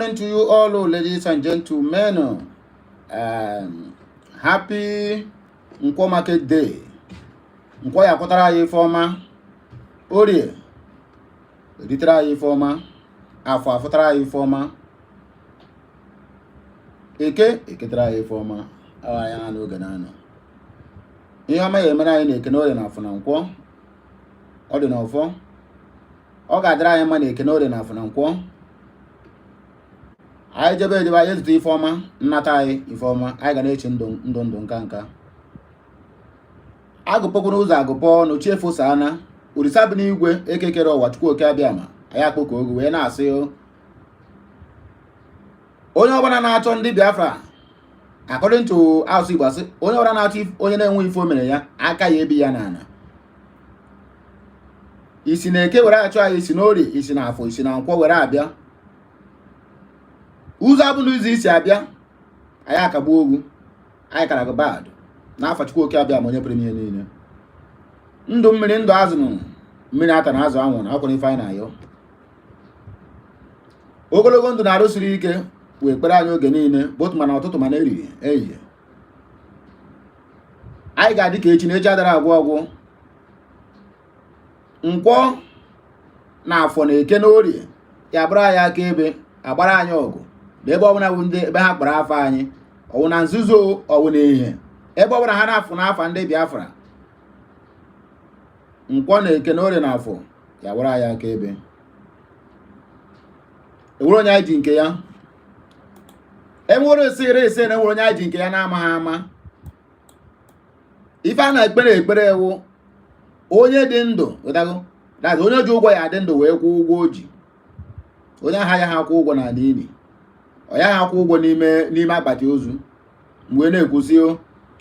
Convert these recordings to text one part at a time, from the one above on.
To you all, ladies and gentlemen, happy Nkwo Market Day. Nkwo ya kotara anyị ifeọma, Orie editara anyị ifeọma, Afọ afụtara anyị ifeọma, Eke eketara anyị ifeọma, awa ya na n'oge na-anọ. Ihe ọma ya emere anyị na-eke n'Orie na Afọ na Nkwọ, ọ dị n'Ọfọ, ọ ga-adịrị anyị mma na eke n'Orie na Afọ na Nkwọ. Anyị jebe edebe anyị ezute ifeọma, nnata anyị ifeọma, anyị ga na-eche ndụ nka agụpọkwuru ụzọ agụpọ n'ochie fosa ana Olisa bi n'igwe ekekere ụwa Chukwu oke abịama anyị akpọkọ ogu wee na-asị onye ọbụla na-achọ ndị Biafra, according to asụ Igbo asị onye ọbụla na-achọ onye na-enwe ife o mere ya aka ya ebi ya n'ala. Isi na Eke were achọ anyị, isi na Orie, isi na Afọ, isi na Nkwọ were abịa. Ụzọ abụla ụzọ isi abịa anyị akagbu ogwu, anyị kara gị bad n'afọ Chukwu oke abịa ma onye pụrụ ihe niile. Ndụ mmiri, ndụ azụ, mmiri ata na azụ anwụ na akwụrụ ife anyị na-ayọ. Ogologo ndụ na-arụ siri ike wee kpere anyị oge niile, both mana ụtụtụ mana ehihie. Anyị ga-adị ka echi na echi adara agwụ ọgwụ. Nkwọ na Afọ na Eke na Orie ya bụrụ anyị aka ebe agbara anyị ọgụ ebe ọbụla bụ ndị ebe ha kpara afọ anyị, ọwụ na nzuzo ọwụ na ihe ebe ọbụla ha na-afụ n'afọ ndị Biafra. Nkwọ na Eke na Orie na Afọ ya were anyị aka ebe. Enwere onye anyị ji nke ya, enwere ese na enwere onye anyị ji nke ya na-amaghị ama. Ife a na-ekpere ekpere ewu onye dị ndụ wetago dazi onye ji ụgwọ ya dị ndụ wee kwụọ ụgwọ o ji. Onye aha ya ha akwụ ụgwọ n'ala ili, ọ ya ha akwụ ụgwọ n'ime akpati ozu. Mgbe na-ekwusi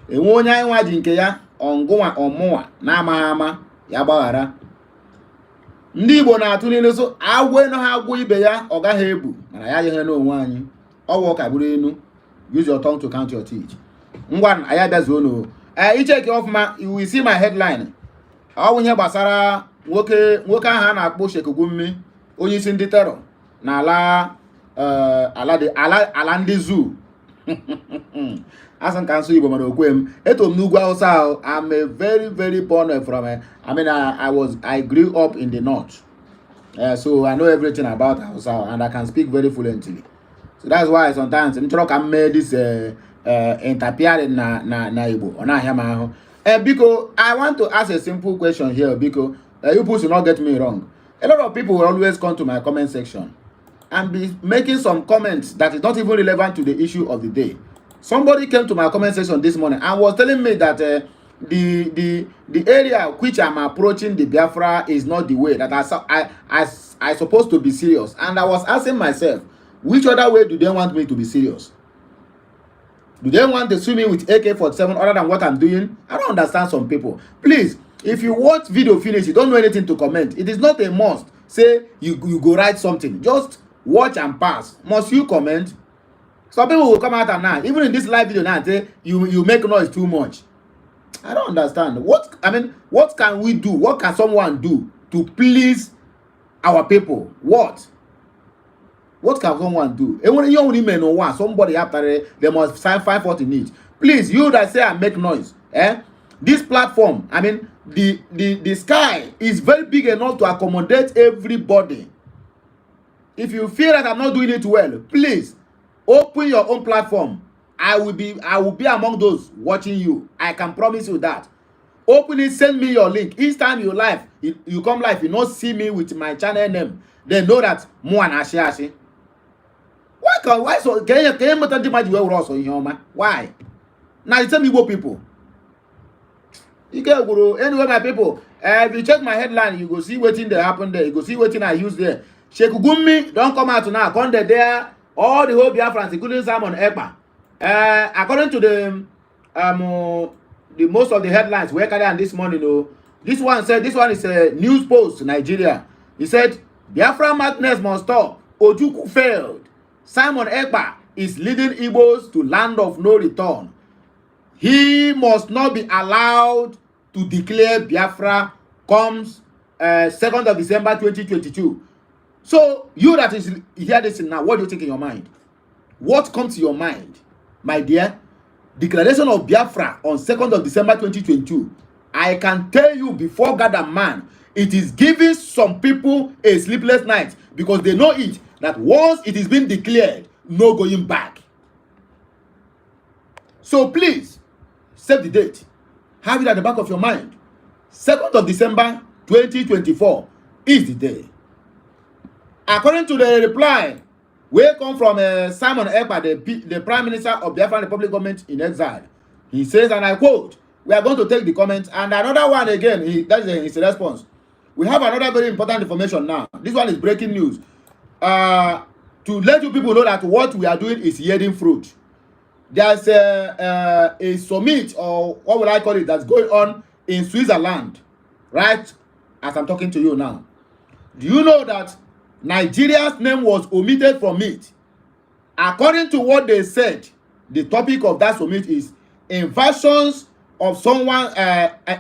enwe onye anyị nwa ji nke ya ọngụnwa ọmụnwa na-amaghị ama ya gbaghara. Ndị Igbo na-atụ n'ilu so agwọ enu ha agwọ ibe ya ọ gaghị ebu mana ya yehe n'onwe anyị. Ọwụ ka bụrụ enu, use your tongue to count your teeth. Ngwa anyị abịazuo no icheki ọfụma, you will see my headline. Ọ bụ ihe gbasara nwoke ahụ a na-akpọ Sheikh Gumi, onye isi ndị terọ n'ala ala ndị zoo. Asị ka nsụ Igbo mana okwe m eto m n'ugwu Hausa ahụ. I'm a very born from I grew up in the north, so I know everything about Hausa and I can speak very fluently. So that's why sometimes m chọrọ ka m mee this interpearing na Igbo ọ na-ahịa m ahụ. Biko, I want to ask a simple question here because you people should not get me wrong. A lot of people will always come to my comment section and be making some comments that is not even relevant to the issue of the day. Somebody came to my comment section this morning and was telling me that the area which I'm approaching the Biafra is not the way that I supposed to be serious. And I was asking myself, which other way do they want me to be serious? Do they want to sue me with AK-47 other than what I'm doing? I don't understand some people. Please, if you watch video finish, you don't know anything to comment. It is not a must. Say you go write something. Just watch and pass. Must you comment? Some people will come out and now, even in this live video now, say you make noise too much. I don't understand. What can we do? What can someone do to please our people? What can someone do? And when you only men know somebody after they must find what you need. Please, you that say I make noise, this platform, the sky is very big enough to accommodate everybody. If you feel that I'm not doing it well, please open your own platform. I will be among those watching you. I can promise you that. Open it, send me your link. Each time you live, you come live, you not see me with my channel name. They know that Muan. Why so? Can you also why? Now you tell me what people. Anyway, my people, if you check my headline, you go see what thing that happened there. You go see what thing I use there. Sheikh Gumi don't come out now. Come there, all the whole Biafrans, including Simon Ekpa. According to the most of the headlines we carry on this morning, this one is a news post Nigeria. He said Biafra madness must stop. Ojukwu failed. Simon Ekpa is leading Igbos to land of no return. He must not be allowed to declare Biafra comes 2nd of December 2022. So you that is hear this now, what do you think in your mind? What comes to your mind, my dear? Declaration of Biafra on 2nd of December 2022. I can tell you before God and man, it is giving some people a sleepless night because they know it that once it is being declared, no going back. So please save the date. Have it at the back of your mind. 2nd of December 2024 is the day. According to the reply, we come from Simon Ekpa, the Prime Minister of the Biafran Republic Government in exile. He says, and I quote, we are going to take the comment, and another one again, that is his response. We have another very important information now. This one is breaking news. To let you people know that what we are doing is yielding fruit. There's a summit, or what will I call it, that's going on in Switzerland, right as I'm talking to you now. Do you know that Nigeria's name was omitted from it? According to what they said, the topic of that summit is invasions of someone,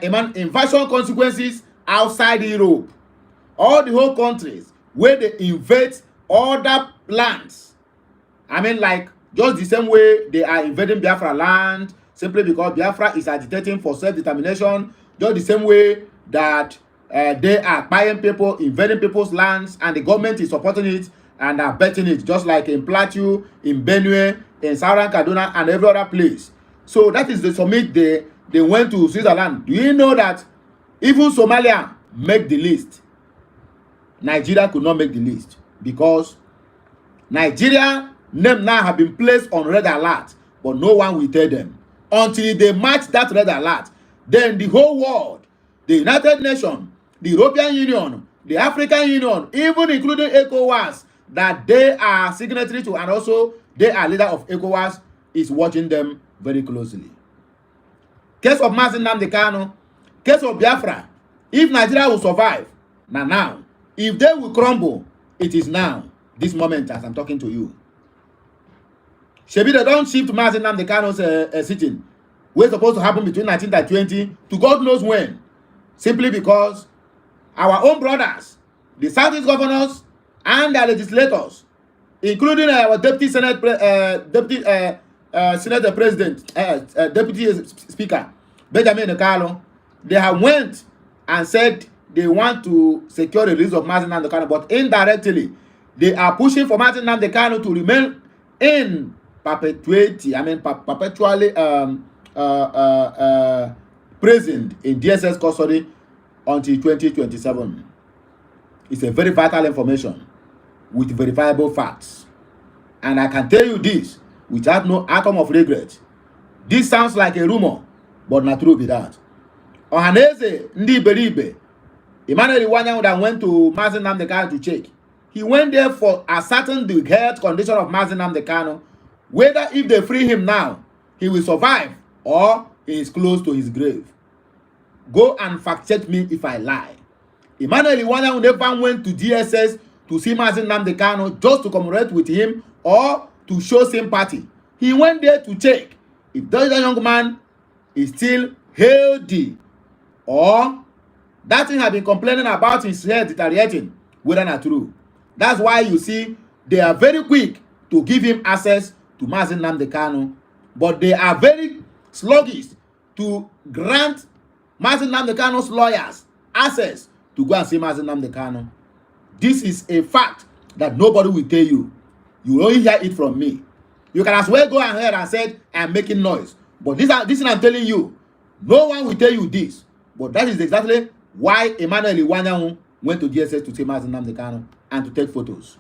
invasion consequences outside Europe. All the whole countries where they invade other lands. I mean, like, just the same way they are invading Biafra land simply because Biafra is agitating for self-determination. Just the same way that they are buying people, invading people's lands, and the government is supporting it and are betting it, just like in Plateau, in Benue, in Southern Kaduna, and every other place. So that is the summit they went to Switzerland. Do you know that even Somalia make the list? Nigeria could not make the list because Nigeria name now have been placed on red alert, but no one will tell them until they match that red alert. Then the whole world, the United Nations, the European Union, the African Union, even including ECOWAS, that they are signatory to, and also they are leader of ECOWAS, is watching them very closely. Case of Mazi Nnamdi Kanu, case of Biafra. If Nigeria will survive, now. If they will crumble, it is now, this moment as I'm talking to you. Shebi, they don't shift Mazi Nnamdi Kanu's sitting. We're supposed to happen between 19 and 20 to God knows when. Simply because our own brothers, the Southeast governors and their legislators, including our deputy Senate Senate President, Deputy Speaker, Benjamin Nekalo, they have went and said they want to secure the release of Mazi Nnamdi Kanu, but indirectly, they are pushing for Mazi Nnamdi Kanu to remain in perpetuity, perpetually present in DSS custody until 2027. It's a very vital information with verifiable facts. And I can tell you this without no atom of regret. This sounds like a rumor, but not true be that. Ohaneze Ndi Iberibe, Emmanuel Iwanya that went to Mazi Nnamdi Kanu to check. He went there for ascertain the health condition of Mazi Nnamdi Kanu, whether if they free him now, he will survive or he is close to his grave. Go and fact check me if I lie. Emmanuel Iwanya never went to DSS to see Mazi Nnamdi Kanu just to commemorate with him or to show sympathy. He went there to check if that young man is still healthy or that thing have been complaining about his health deteriorating, whether not true. That's why you see they are very quick to give him access to Mazi Nnamdi Kanu, but they are very sluggish to grant Mazi Nnamdi Kanu's lawyers access to go and see Mazi Nnamdi Kanu. This is a fact that nobody will tell you. You will only hear it from me. You can as well go ahead and say, I'm making noise. But this is I'm telling you. No one will tell you this. But that is exactly why Emmanuel Iwanya went to DSS to see Mazi Nnamdi Kanu and to take photos.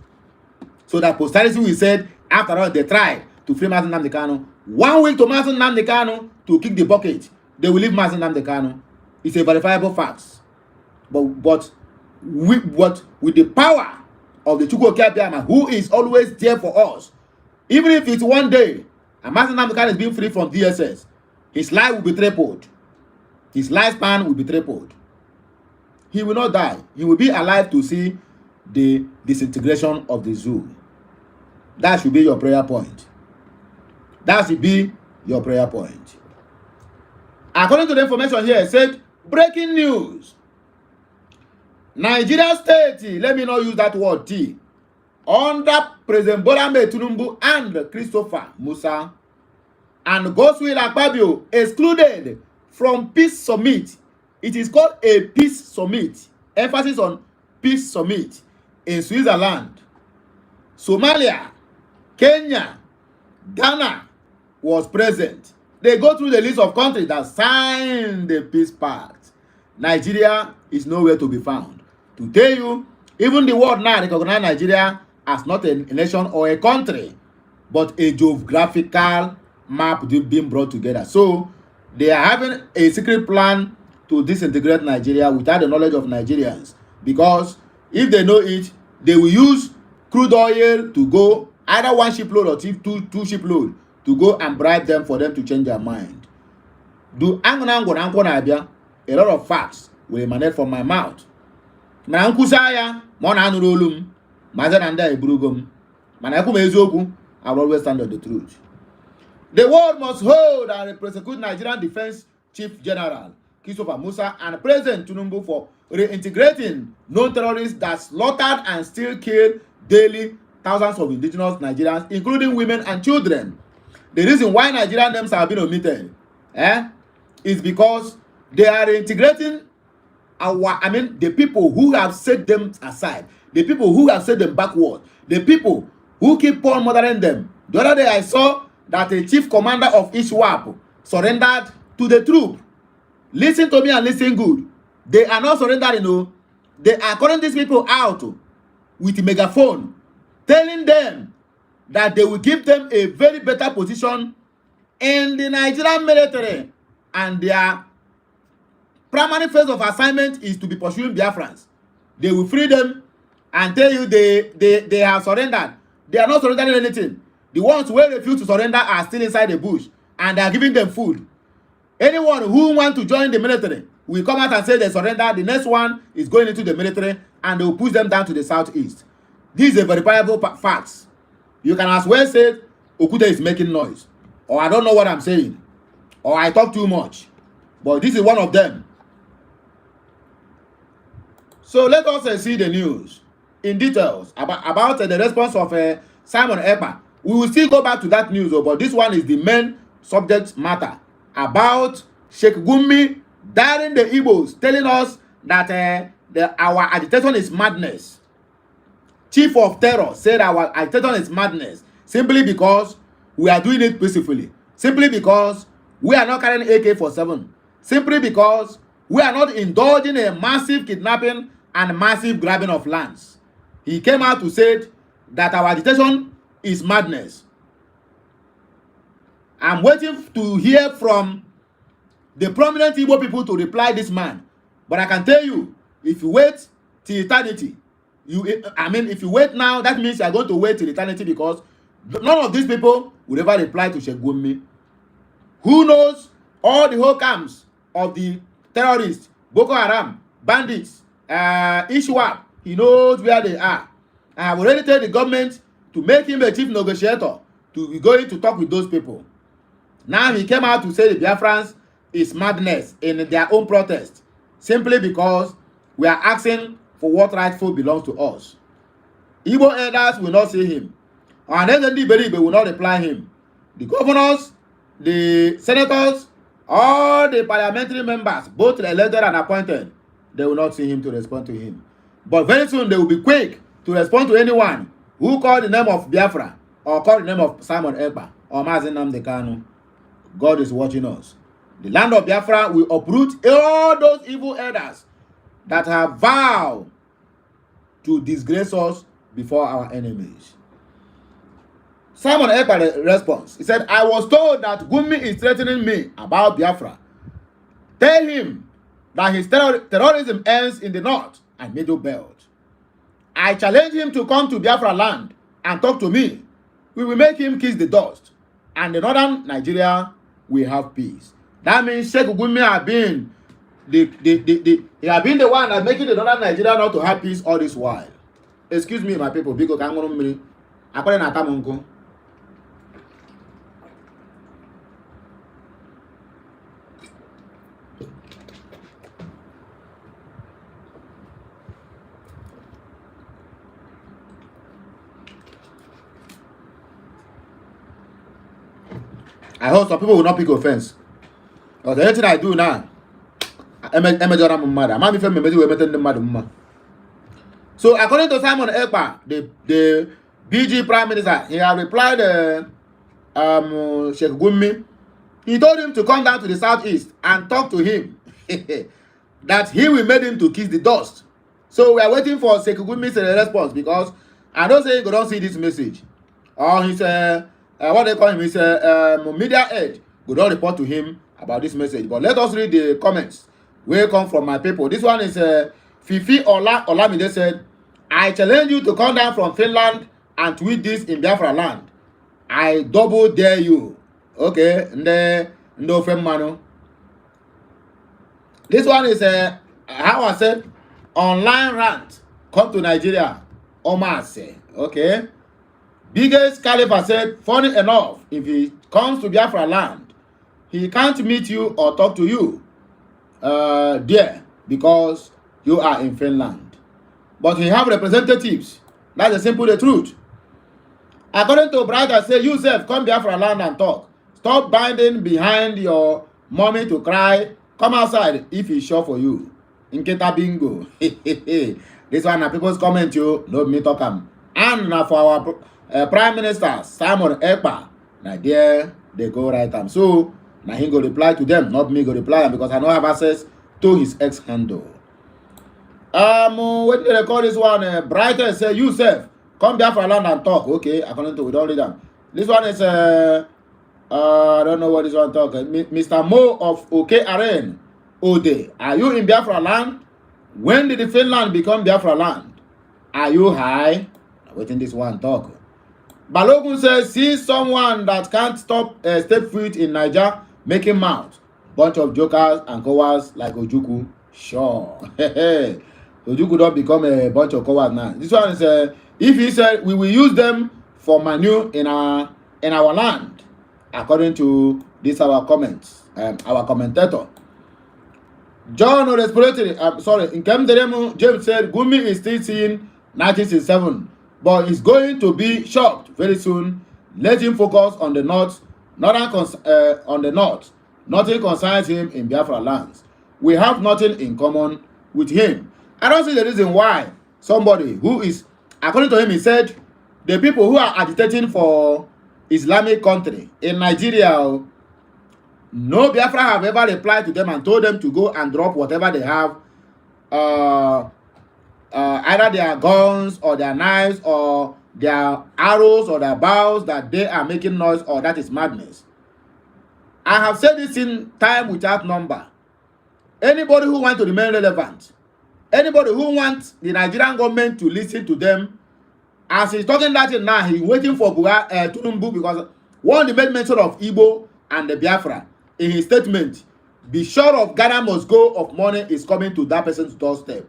So that posterity will say, after all, they tried to free Mazi Nnamdi Kanu. 1 week to Mazi Nnamdi Kanu to kick the bucket. They will leave Mazi Nnamdi Kanu. It's a verifiable fact. But with the power of the Ojukwu Biafra, who is always there for us, even if it's one day, and Mazi Nnamdi Kanu is being free from DSS, his life will be tripled. His lifespan will be tripled. He will not die. He will be alive to see the disintegration of the zoo. That should be your prayer point. That should be your prayer point. According to the information here, it said, breaking news. Nigeria state, let me not use that word T, under President Bola Ahmed Tinubu and Christopher Musa and Godswill Akpabio excluded from peace summit. It is called a peace summit. Emphasis on peace summit in Switzerland. Somalia, Kenya, Ghana was present. They go through the list of countries that signed the peace pact. Nigeria is nowhere to be found. To tell you, even the world now recognize Nigeria as not a nation or a country, but a geographical map being brought together. So they are having a secret plan to disintegrate Nigeria without the knowledge of Nigerians, because if they know it, they will use crude oil to go either one shipload or two shipload to go and bribe them for them to change their mind. A lot of facts will emanate from my mouth. I will always stand on the truth. The world must hold and prosecute Nigerian Defense Chief General Christopher Musa and President Tinubu for reintegrating known terrorists that slaughtered and still kill daily thousands of indigenous Nigerians, including women and children. The reason why Nigerian names have been omitted is because they are reintegrating the people who have set them aside, the people who have set them backward, the people who keep on murdering them. The other day I saw that a chief commander of ISWAP surrendered to the troop. Listen to me and listen good. They are not surrendering, no. They are calling these people out with a megaphone, telling them that they will give them a very better position in the Nigerian military, and their primary phase of assignment is to be pursuing Biafrans. They will free them and tell you they have surrendered. They are not surrendering anything. The ones who refuse to surrender are still inside the bush, and they are giving them food. Anyone who wants to join the military will come out and say they surrender. The next one is going into the military, and they will push them down to the southeast. This is a verifiable fact. You can as well say Okuta is making noise, or I don't know what I'm saying, or I talk too much, but this is one of them. So let us see the news in details about the response of Simon Ekpa. We will still go back to that news, but this one is the main subject matter about Sheikh Gumi daring the Igbos, telling us that our agitation is madness. Chief of Terror said our agitation is madness simply because we are doing it peacefully, simply because we are not carrying AK-47, simply because we are not indulging a massive kidnapping and massive grabbing of lands. He came out to say that our agitation is madness. I'm waiting to hear from the prominent Igbo people to reply this man. But I can tell you, if you wait till eternity, if you wait now, that means you are going to wait till eternity, because none of these people will ever reply to Sheikh Gumi. Who knows all the whole camps of the terrorists, Boko Haram, bandits, ISWAP? He knows where they are. I have already told the government to make him a chief negotiator to be going to talk with those people. Now he came out to say the Biafrans is madness in their own protest, simply because we are asking for what rightful belongs to us. Igbo elders will not see him, and then the Beribe will not reply him. The governors, the senators, all the parliamentary members, both elected and appointed, they will not see him to respond to him. But very soon they will be quick to respond to anyone who call the name of Biafra or call the name of Simon Ekpa or Mazi Nnamdi Kanu. God is watching us. The land of Biafra will uproot all those evil elders that have vowed to disgrace us before our enemies. Simon Ekpa responds. He said, I was told that Gumi is threatening me about Biafra. Tell him that his terrorism ends in the north and middle belt. I challenge him to come to Biafra land and talk to me. We will make him kiss the dust, and the northern Nigeria will have peace. That means Sheikh Gumi have been he have been the one that making the northern Nigeria not to have peace all this while. Excuse me, my people, because I'm going to I hope some people will not pick offense. Because anything I do now, so according to Simon Ekpa, the BG Prime Minister, he has replied Sheikh Gumi. He told him to come down to the southeast and talk to him that he will make him to kiss the dust. So we are waiting for Sheikh Gumi's response, because I don't say you don't see this message. Or he's what they call him, he's media head. We don't report to him about this message. But let us read the comments where come from my people. This one is Fifi Olamide said, I challenge you to come down from Finland and tweet this in Biafra land. I double dare you. Okay, no friend manu. This one is how I said, online rant. Come to Nigeria. Omar say, okay. Biggest Khalifa said, funny enough, if he comes to Biafra land, he can't meet you or talk to you there because you are in Finland. But he have representatives. That's the simple the truth. According to Brighter, say, you self come Biafra land and talk. Stop binding behind your mommy to cry. Come outside if it's sure for you. In Keta Bingo. This one na people's comment you, no me talk am. And now for our Prime Minister, Simon Ekpa, now there they go right am. So, now he go reply to them, not me go reply them, because I don't have access to his ex handle. When they call this one, Brighter say, you self, come there for land and talk. Okay, according to we don't read them. This one is I don't know what this one talking. Mr. Mo of OK Aren Ode. Are you in Biafra land? When did the Finland become Biafra land? Are you high? Waiting this one talk. Balogun says, see someone that can't step foot in Niger making mouth. Bunch of jokers and cowards like Ojukwu. Sure. Ojukwu don't become a bunch of cowards now. This one is if he said we will use them for manure in our land, according to this our comments, our commentator. John Respiratory, in Kemderemu, James said Gumi is still seeing 1967, but he's going to be shocked very soon. Let him focus on the north, on the north. Nothing concerns him in Biafra lands. We have nothing in common with him. I don't see the reason why somebody who is, according to him, he said, the people who are agitating for Islamic country in Nigeria, no Biafra have ever replied to them and told them to go and drop whatever they have, either their guns or their knives or their arrows or their bows, that they are making noise or that is madness. I have said this in time without number. Anybody who wants to remain relevant, anybody who wants the Nigerian government to listen to them, as he's talking that now, he's waiting for Tunumbu, because one the main mention of Igbo and the Biafra in his statement, be sure of Ghana must go of money is coming to that person's doorstep.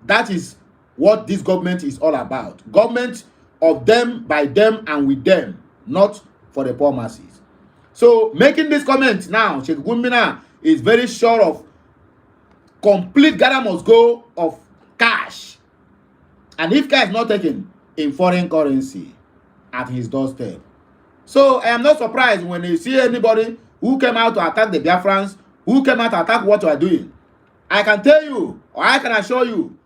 That is what this government is all about. Government of them, by them, and with them, not for the poor masses. So making this comment now, Sheikh Gumi is very sure of complete Ghana must go of cash. And if cash is not taken in foreign currency at his doorstep. So I am not surprised when you see anybody who came out to attack the Biafrans, who came out to attack what you are doing. I can tell you, or I can assure you,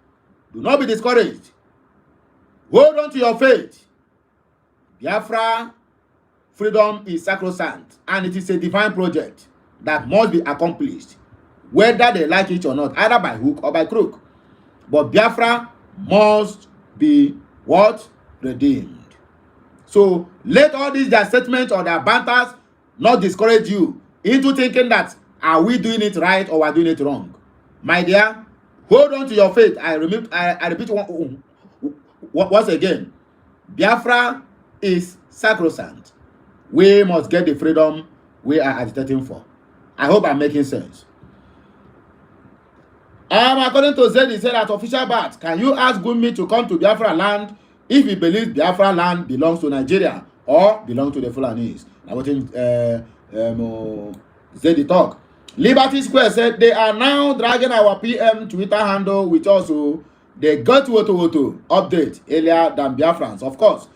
do not be discouraged. Hold on to your faith. Biafra freedom is sacrosanct, and it is a divine project that must be accomplished, whether they like it or not, either by hook or by crook. But Biafra must be what? Redeemed. So let all these their statements or their banters not discourage you into thinking that are we doing it right or are doing it wrong. My dear, hold on to your faith. I repeat once again. Biafra is sacrosanct. We must get the freedom we are agitating for. I hope I'm making sense. According to Zed, he said at official bat, can you ask Gumi to come to Biafra land if he believes Biafra land belongs to Nigeria or belongs to the Fulanese? I was in Zed talk. Liberty Square said they are now dragging our PM Twitter handle, which also they got Woto update earlier than Biafrans. Of course,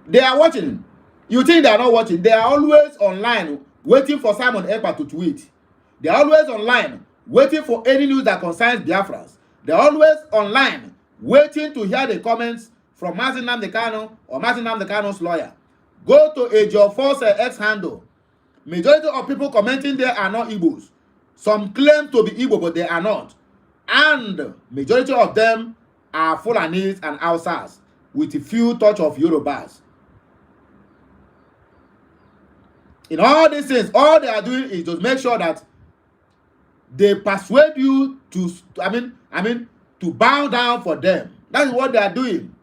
they are watching. You think they are not watching? They are always online waiting for Simon Ekpa to tweet. They are always online waiting for any news that concerns Biafrans. They are always online waiting to hear the comments from Mazi Nnamdi Kanu or Mazi Nnamdi Kanu's lawyer. Go to Ejiofor's X handle. Majority of people commenting there are not Igbos. Some claim to be Igbo, but they are not. And majority of them are Fulanis and Hausas with a few touch of Yorubas. In all these things, all they are doing is just make sure that they persuade you to, to bow down for them. That is what they are doing.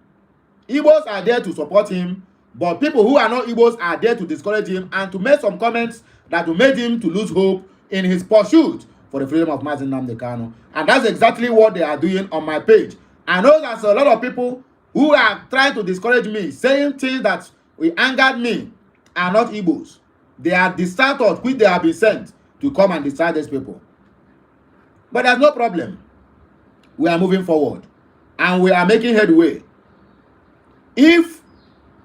Igbos are there to support him, but people who are not Igbos are there to discourage him and to make some comments that will make him to lose hope in his pursuit for the freedom of Mazi Nnamdi Kanu. And that's exactly what they are doing on my page. I know there's a lot of people who are trying to discourage me, saying things that will anger me are not Igbos. They are deserters which they have been sent to come and decide these people. But there's no problem. We are moving forward and we are making headway. If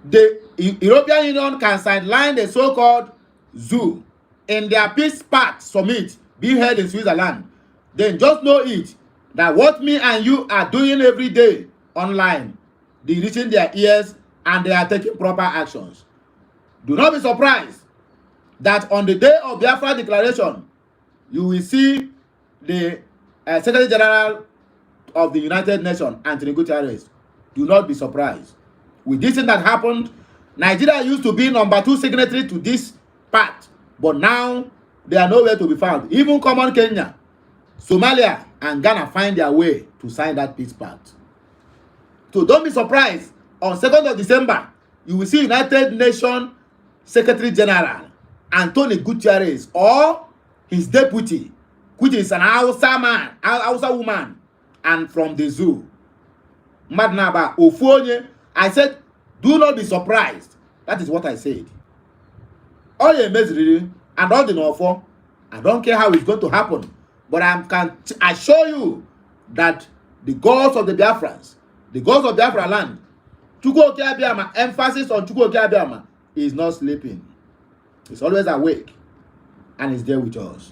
the European Union can sideline the so-called zoo in their Peace Pact Summit being held in Switzerland, then just know it that what me and you are doing every day online, they reaching their ears and they are taking proper actions. Do not be surprised that on the day of Biafra declaration, you will see the Secretary General of the United Nations, Antonio Guterres. Do not be surprised. With this thing that happened, Nigeria used to be number 2 signatory to this pact, but now they are nowhere to be found. Even common Kenya, Somalia, and Ghana find their way to sign that peace pact. So don't be surprised. On 2nd of December, you will see United Nations Secretary General Antonio Guterres or his deputy, which is an Hausa woman, and from the zoo. Madnaba Ofonye. I said, do not be surprised. That is what I said. All your misery and all the Norfolk, I don't care how it's going to happen, but I can assure you that the gods of the Biafrans, the gods of Biafra land, Chukwu Oke Abiama, emphasis on Chukwu Oke Abiama, is not sleeping. It's always awake and is there with us.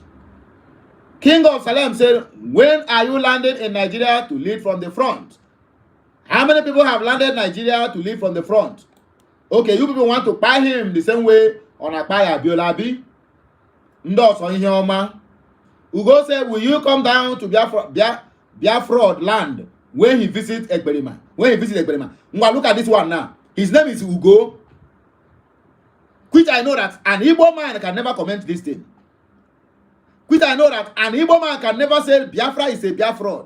King of Salem said, when are you landing in Nigeria to lead from the front? How many people have landed Nigeria to lead from the front? Okay, you people want to buy him the same way on Akpaya Biolabi? Ndos on Hioma. Ugo said, will you come down to Biafra land when he visits Ekberima? When he visits Ekberima. Look at this one now. His name is Ugo. Which I know that an Igbo man can never comment this thing. Which I know that an Igbo man can never say Biafra is a Biafra.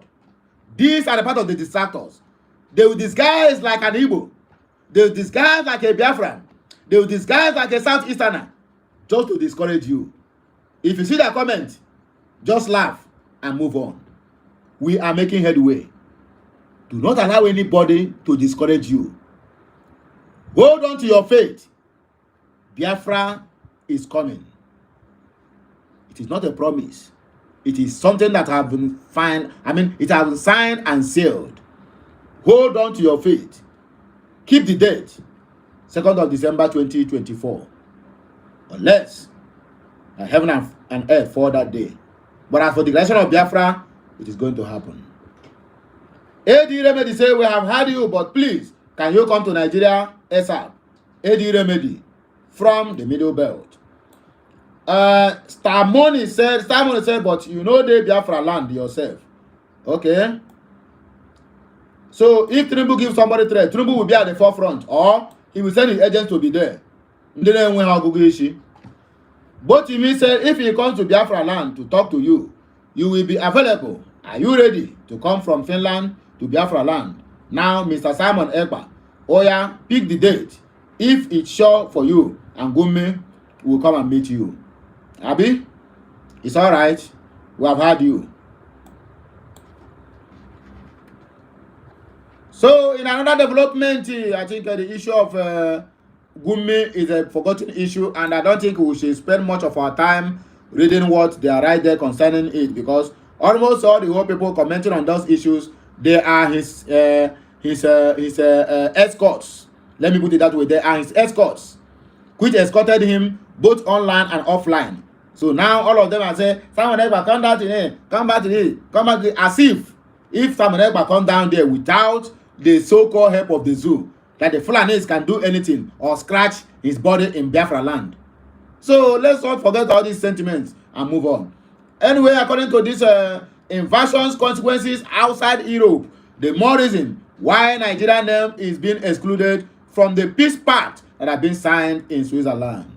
These are the part of the detractors. They will disguise like an Igbo. They will disguise like a Biafran. They will disguise like a Southeasterner just to discourage you. If you see that comment, just laugh and move on. We are making headway. Do not allow anybody to discourage you. Hold on to your faith. Biafra is coming. It is not a promise. It is something that have been it has been signed and sealed. Hold on to your faith. Keep the date, 2nd of December 2024. Unless heaven and earth for that day. But as for the declaration of Biafra, it is going to happen. AD Remedy say, we have heard you, but please, can you come to Nigeria ASAP? AD Remedy from the Middle Belt. Stamoni said, but you know the Biafra land yourself. Okay. So if Tinubu gives somebody threat, Tinubu will be at the forefront, or he will send his agents to be there. But Timi said, if he comes to Biafra land to talk to you, you will be available. Are you ready to come from Finland to Biafra land? Now, Mr. Simon Ekpa, Oya, pick the date. If it's sure for you, and Gumi will come and meet you. Abi, it's all right. We have had you. So, in another development, I think the issue of Gumi is a forgotten issue, and I don't think we should spend much of our time reading what they are right there concerning it, because almost all the whole people commenting on those issues, they are his escorts. Let me put it that way. They are his escorts. which escorted him both online and offline. So now all of them are saying, Simon Ekpa, come down today, come back today, come back today, as if Simon Ekpa come down there without the so-called help of the zoo, that the Fulanis can do anything or scratch his body in Biafra land. So let's not forget all these sentiments and move on. Anyway, according to this invasion's consequences outside Europe, the more reason why Nigerian name is being excluded from the peace pact that have been signed in Switzerland.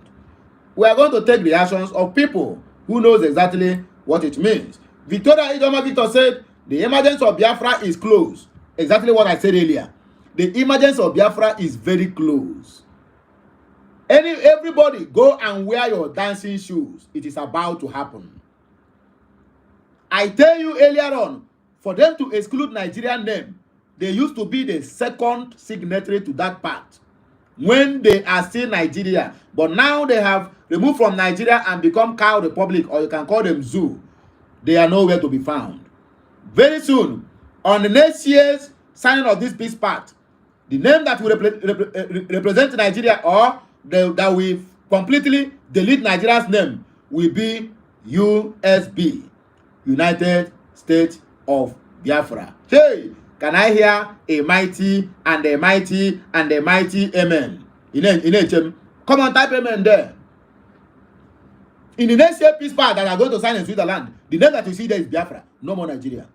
We are going to take reactions of people who knows exactly what it means. Victoria Idoma Victor said, the emergence of Biafra is close. Exactly what I said earlier. The emergence of Biafra is very close. Everybody go and wear your dancing shoes. It is about to happen. I tell you earlier on, for them to exclude Nigerian name, they used to be the second signatory to that pact when they are still Nigeria. But now they have removed from Nigeria and become Cow Republic, or you can call them Zoo. They are nowhere to be found. Very soon, on the next year's signing of this peace pact, the name that will represent Nigeria, or that will completely delete Nigeria's name, will be USB, United States of Biafra. Hey, can I hear a mighty and a mighty and a mighty amen? Come on, type amen there. In the next year peace pact that are going to sign in Switzerland, the name that you see there is Biafra, no more Nigeria.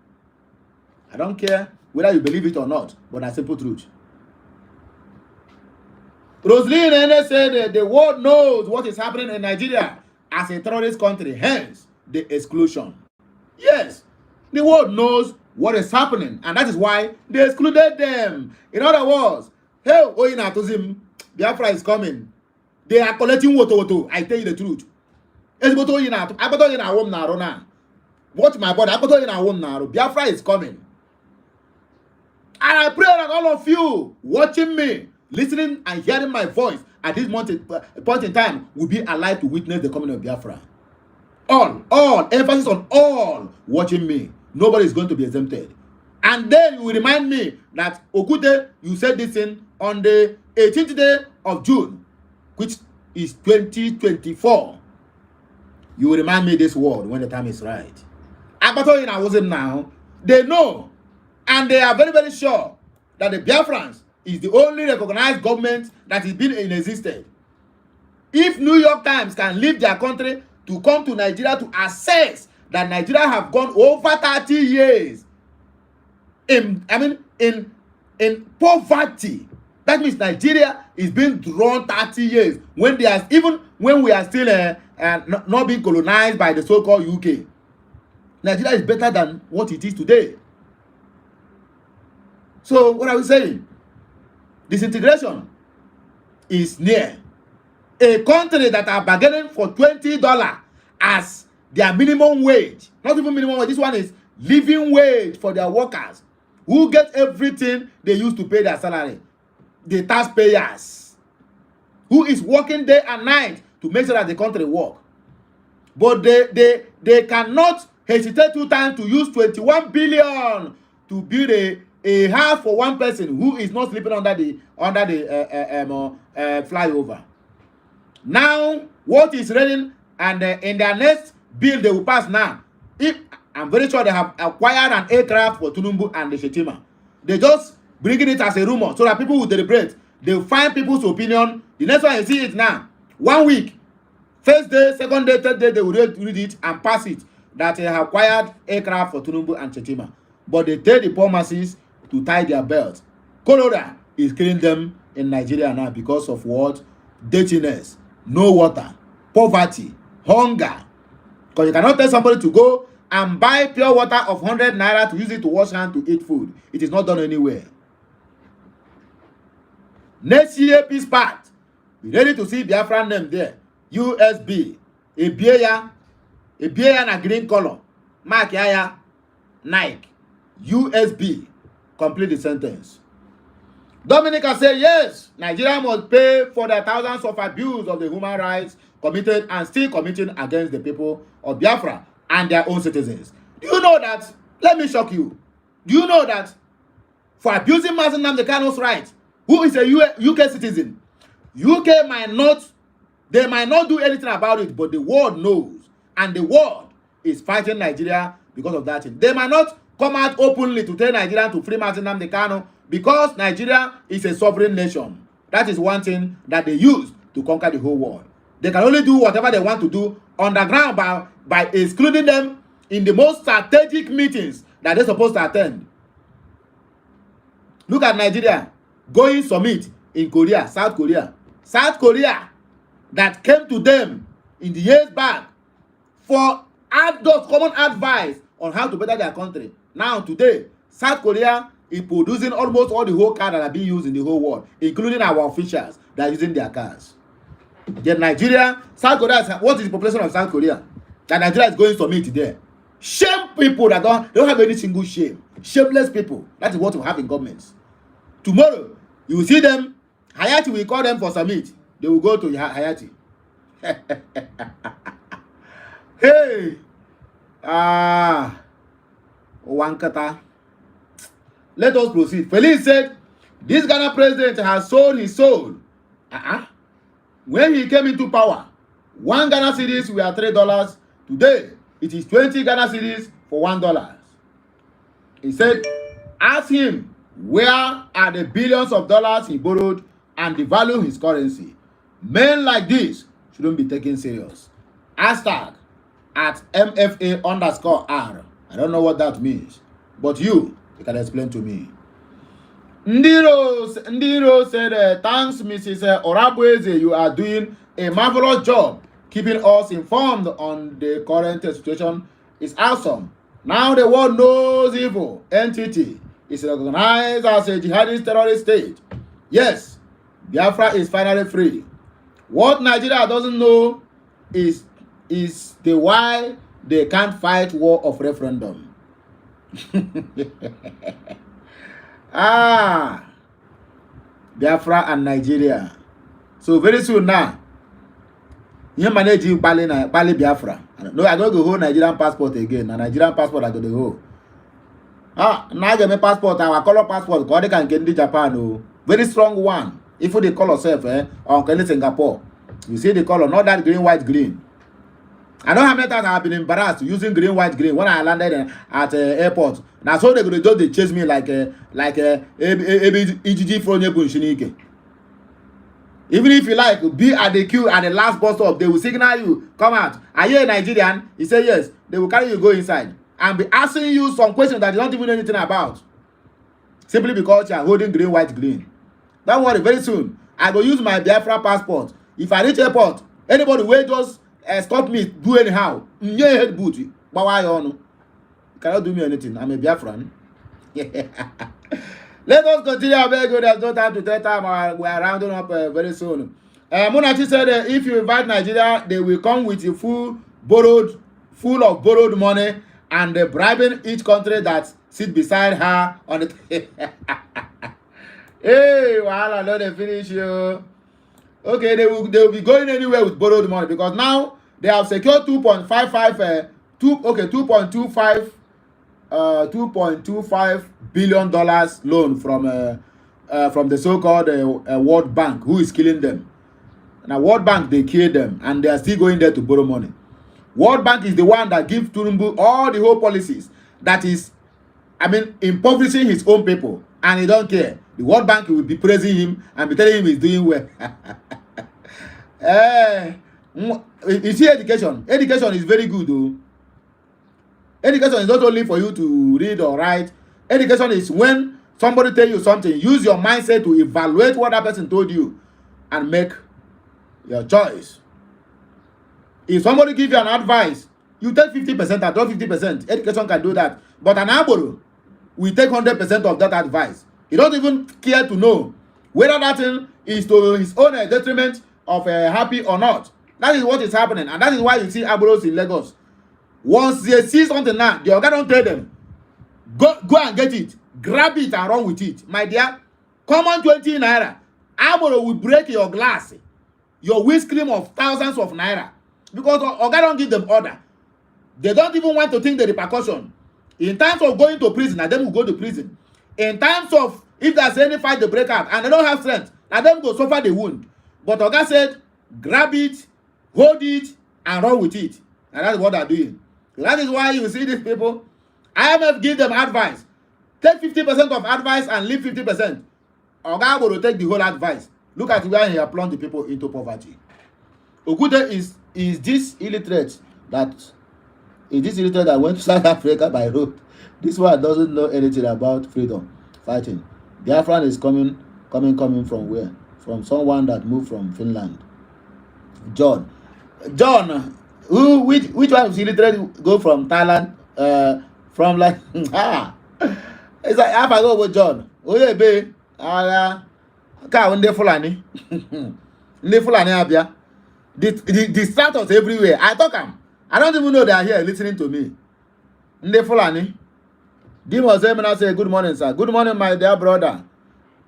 I don't care whether you believe it or not, but that's simple truth. Rosaline Ene said the world knows what is happening in Nigeria as a terrorist country, hence the exclusion. Yes, the world knows what is happening, and that is why they excluded them. In other words, hey, Oyinatozim, Biafra is coming. They are collecting woto. I tell you the truth. Watch my body. Biafra is coming. And I pray that all of you watching me, listening and hearing my voice at this point in time will be alive to witness the coming of Biafra. All, emphasis on all watching me. Nobody is going to be exempted. And then you will remind me that Okute, you said this thing on the 18th day of June, which is 2024. You will remind me this word when the time is right. Abato in Awozim now, they know, and they are very, very sure that the Biafrans is the only recognized government that is been in existence. If New York Times can leave their country to come to Nigeria to assess that Nigeria have gone over 30 years in poverty, that means Nigeria is being drawn 30 years when they are, even when we are still not being colonized by the so-called UK. Nigeria is better than what it is today. So what are we saying? Disintegration is near. A country that are bargaining for $20 as their minimum wage, not even minimum wage, this one is living wage for their workers who get everything they used to pay their salary. The taxpayers who is working day and night to make sure that the country work. But they cannot hesitate 2 times to use 21 billion to build a house for one person who is not sleeping under the flyover. Now, what is raining, and in their next bill they will pass now, I'm very sure they have acquired an aircraft for Tunumbu and the Shetima. They just bringing it as a rumor so that people will deliberate. They will find people's opinion. The next one you see it now. 1 week. First day, second day, third day, they will read it and pass it that they have acquired aircraft for Tunumbu and Shetima. But they tell the poor masses to tie their belts. Cholera is killing them in Nigeria now because of what? Dirtiness, no water, poverty, hunger. Because you cannot tell somebody to go and buy pure water of 100 naira to use it to wash hands, to eat food. It is not done anywhere. Next year peace pact. Be ready to see Biafran name there. USB. A beer na green color. Mark yaya Nike. USB. Complete the sentence. Dominica said yes, Nigeria must pay for the thousands of abuse of the human rights committed and still committing against the people of Biafra and their own citizens. Do you know that? Let me shock you. Do you know that for abusing Mazen Nnamdi Kanu's rights, who is a UK citizen, UK might not They might not do anything about it, but the world knows. And the world is fighting Nigeria because of that thing. They might not come out openly to tell Nigeria to free Martin Nnamdi Kanu because Nigeria is a sovereign nation. That is one thing that they use to conquer the whole world. They can only do whatever they want to do underground by excluding them in the most strategic meetings that they're supposed to attend. Look at Nigeria going summit in Korea, South Korea. South Korea that came to them in the years back for those common advice on how to better their country. Now today, South Korea is producing almost all the whole cars that are being used in the whole world, including our officials that are using their cars. Then Nigeria, South Korea, what is the population of South Korea? That Nigeria is going to meet there. Shame people that don't have any single shame. Shameless people. That is what we have in governments. Tomorrow, you will see them. Hayati will call them for summit. They will go to Hayati. Hey! Wankata. Let us proceed. Felice said, this Ghana president has sold his soul. When he came into power, 1 Ghana cedis were $3. Today, it is 20 Ghana cedis for $1. He said, ask him where are the billions of dollars he borrowed and devalue his currency. Men like this shouldn't be taken serious. Hashtag at MFA_R. I don't know what that means. But you can explain to me. Ndiro said, thanks, Mrs. Orabueze. You are doing a marvelous job keeping us informed on the current situation. It's awesome. Now the world knows evil entity is recognized as a jihadist terrorist state. Yes, Biafra is finally free. What Nigeria doesn't know is the why they can't fight war of referendum. Biafra and Nigeria. So very soon now, you manage you Bali Biafra. No, I don't go hold Nigerian passport again. A Nigerian passport I go to hold. Now get my passport, our color passport, because they can get into Japan. Oh, very strong one. If you the color self, or can Singapore, you see the color, not that green, white, green. I don't have many times I have been embarrassed using green, white, green when I landed at airport. Now so they chase me like EGG from Shinike. Even if you like, be at the queue at the last bus stop, they will signal you, come out. Are you a Nigerian? You say yes. They will carry you, go inside, and be asking you some questions that you don't even know anything about. Simply because you are holding green, white, green. Don't worry, very soon, I will use my Biafra passport. If I reach airport, anybody will just stop me, do anyhow. Head boot. You cannot do me anything. I'm a Biafran. Let us continue. There's no time to take time. We are rounding up very soon. Munachi said if you invite Nigeria, they will come with you full of borrowed money and bribing each country that sit beside her on the hey, wahala, no dey finish you. Okay, they will be going anywhere with borrowed money because now they have secured 2.25 billion dollars loan from the so-called World Bank, who is killing them. Now World Bank, they killed them and they are still going there to borrow money. World Bank is the one that gives Tinubu all the whole policies that is, impoverishing his own people, and he don't care. The World Bank will be praising him and be telling him he's doing well. You see, education is very good though. Education is not only for you to read or write. Education is when somebody tell you something, use your mindset to evaluate what that person told you and make your choice. If somebody give you an advice, you take 50% and drop 50%. Education can do that. But an Aboro will take 100% of that advice. He don't even care to know whether that thing is to his own detriment of happy or not. That is what is happening. And that is why you see Aboros in Lagos. Once they see something now, the organ don't tell them, go and get it, grab it and run with it. My dear, come on 20 naira. Aboro will break your glass, your windscreen of thousands of naira. Because organ don't give them order. They don't even want to think the repercussion. In times of going to prison, and them will go to prison. In times of, if there's any fight, they break out, and they don't have strength, and them go suffer the wound. But Oga said, grab it hold it and run with it. And that's what they're doing. So that is why you see these people. IMF give them advice. Take 50% of advice and leave 50%. Oga will take the whole advice. Look at where he has plunged the people into poverty. Okude is this illiterate that went to South Africa by road. This one doesn't know anything about freedom fighting. Biafran is coming from where? From someone that moved from Finland. John, which one is illiterate go from Thailand? From like it's like half I go with John. Oh yeah, babe. Ka when they Fulani. They Fulani abia. The status everywhere. I talk am. I don't even know they are here listening to me. They Fulani. Dimo say good morning, sir. Good morning, my dear brother.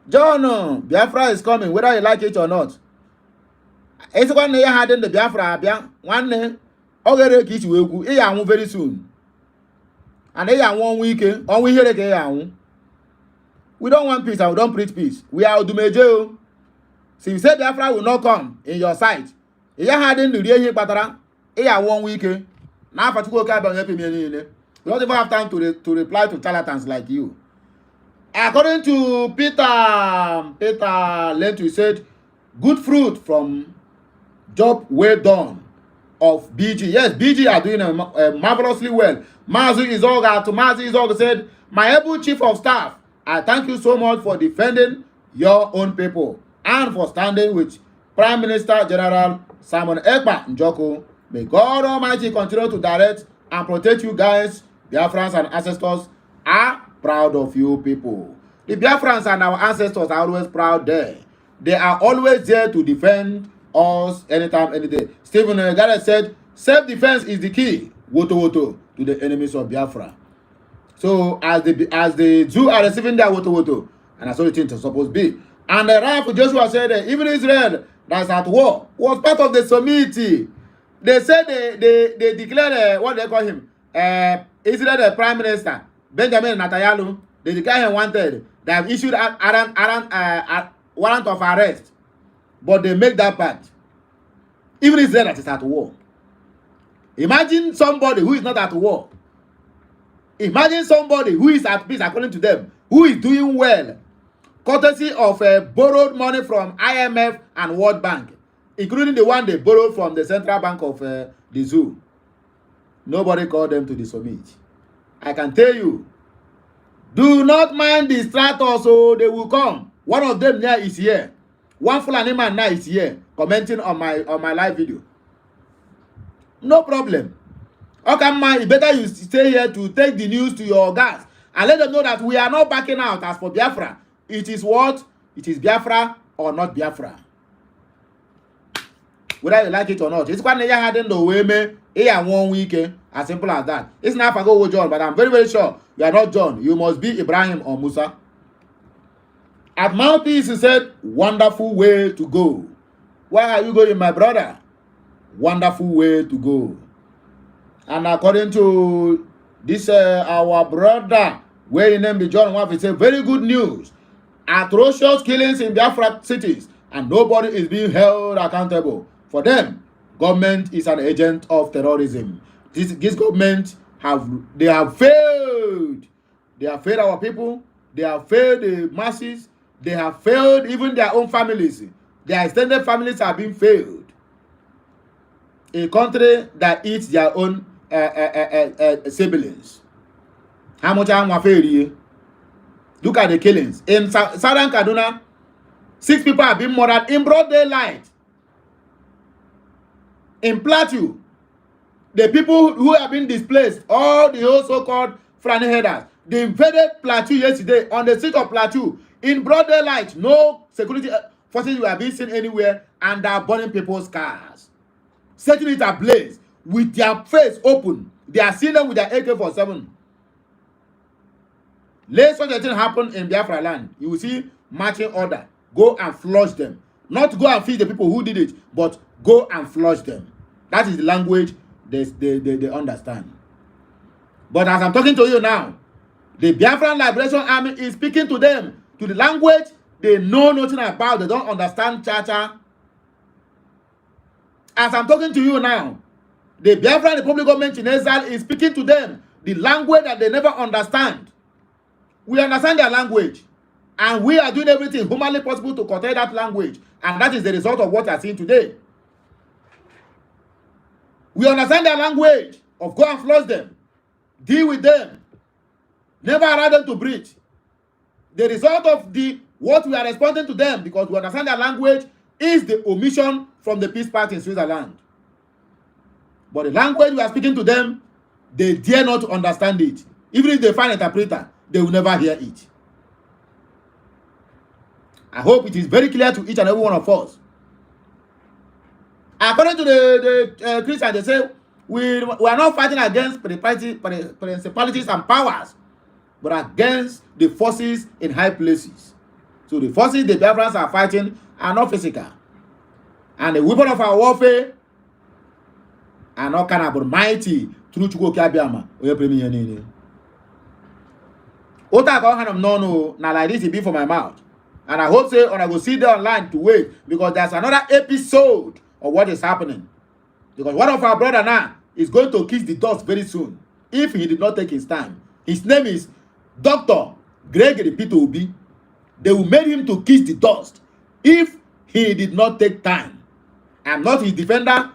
John, Biafra is coming, whether you like it or not. It's one day had in the Biafra abia. One day, ogere kichi wegu. Eya very soon. And they are 1 week. On we hear again. We don't want peace and we don't preach peace. We are Odumejo. So you say Biafra will not come in your sight. You had in the real patara. You are 1 week. Now for to go cabin help me. You don't even have time to reply to charlatans like you. According to Peter Lentu said, good fruit from job well done of BG. Yes, BG are doing marvelously well. Mazi Izoga said, my able chief of staff, I thank you so much for defending your own people and for standing with Prime Minister General Simon Ekpa Njoko. May God Almighty continue to direct and protect you guys. Biafrans and ancestors are proud of you people. The Biafrans and our ancestors are always proud there. They are always there to defend us anytime, any day. Stephen Garrett said, self-defense is the key, woto, to the enemies of Biafra. So as the Jews are receiving their woto, and that's all the things are supposed to be. And the Ralph Joshua said, even Israel that's at war was part of the summit. They said they declared what they call him, Israel the Prime Minister Benjamin Netanyahu. They declared him wanted. They have issued a warrant of arrest, but they make that part. Even Israel that is at war. Imagine somebody who is not at war. Imagine somebody who is at peace according to them, who is doing well, courtesy of borrowed money from IMF and World Bank, including the one they borrowed from the Central Bank of the zoo. Nobody called them to the summit. I can tell you, do not mind the stratos, so they will come. One of them now is here. One Fulani man now is here commenting on my live video. No problem. Okay, man, better you stay here to take the news to your guys and let them know that we are not backing out as for Biafra. It is what? It is Biafra or not Biafra. Whether you like it or not. It's quite had the way me here 1 week. As simple as that. It's not for go with John, but I'm very, very sure you are not John. You must be Ibrahim or Musa. At Mouthpiece, he said, wonderful way to go. Where are you going, my brother? Wonderful way to go. And according to this, our brother, where in name be John Waff, he said, very good news. Atrocious killings in Biafra cities, and nobody is being held accountable. For them, government is an agent of terrorism. This government have failed. They have failed our people. They have failed the masses. They have failed even their own families. Their extended families have been failed. A country that eats their own siblings. How much am failure? Look at the killings. In Southern Kaduna, 6 people have been murdered in broad daylight. In Plateau, the people who have been displaced, all the old so-called Fulani headers, they invaded Plateau yesterday on the street of Plateau in broad daylight. No security forces were being seen anywhere, and they are burning people's cars, setting it ablaze with their face open. They are seeing them with their AK-47. Let such a thing happen in Biafra land. You will see marching order. Go and flush them. Not go and feed the people who did it, but go and flush them. That is the language they understand. But as I'm talking to you now, the Biafran Liberation Army is speaking to them, to the language they know nothing about. They don't understand Cha-Cha. As I'm talking to you now, the Biafran Republic government in exile is speaking to them the language that they never understand. We understand their language, and we are doing everything humanly possible to curtail that language, and that is the result of what you are seeing today. We understand their language of go and flush them, deal with them, never allow them to breathe. The result of what we are responding to them, because we understand their language, is the omission from the peace party in Switzerland. But the language we are speaking to them, they dare not understand it. Even if they find an interpreter, they will never hear it. I hope it is very clear to each and every one of us. According to the Christians, they say we are not fighting against principalities and powers, but against the forces in high places. So the forces the Biafrans are fighting are not physical. And the weapon of our warfare are not kind of mighty through Ojukwu Biafra. Now like this it be for my mouth. And I hope say I will see there online to wait, because there's another episode of what is happening. Because one of our brother now is going to kiss the dust very soon if he did not take his time. His name is Dr. Gregory Peter Obi. They will make him to kiss the dust if he did not take time. I am not his defender.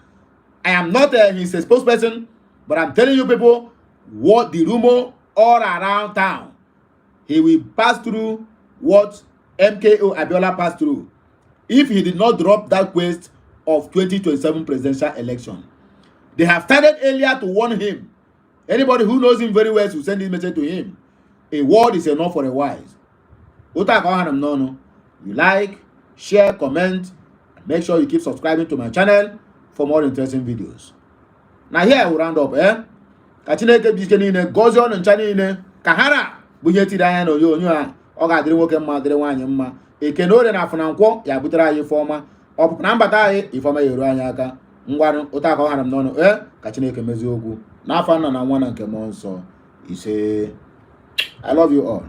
I am not his spokesperson. But I'm telling you people what the rumor all around town. He will pass through what MKO Abiola passed through if he did not drop that quest of 2027 presidential election. They have started earlier to warn him. Anybody who knows him very well should send this message to him. A word is enough for a wise. You like, share, comment, and make sure you keep subscribing to my channel for more interesting videos. Now here I will round up. Kachineke biskenine gozo no chanine kahara bunyeti da ya no yo a ọ ga-adịrị nwoke mma dịrị nwaanyị mma eke na ore na afụ na nkwọ ya butere anyị ifeọma ọpụpụ na mbata anyị ifeọma ya eru anyị aka ngwanụ ụta aka ọ hara m n'ọnụ ka Chineke mezie okwu n'afọ Nna na Nwa na nke Mmụọ Nsọ ise. I love you all.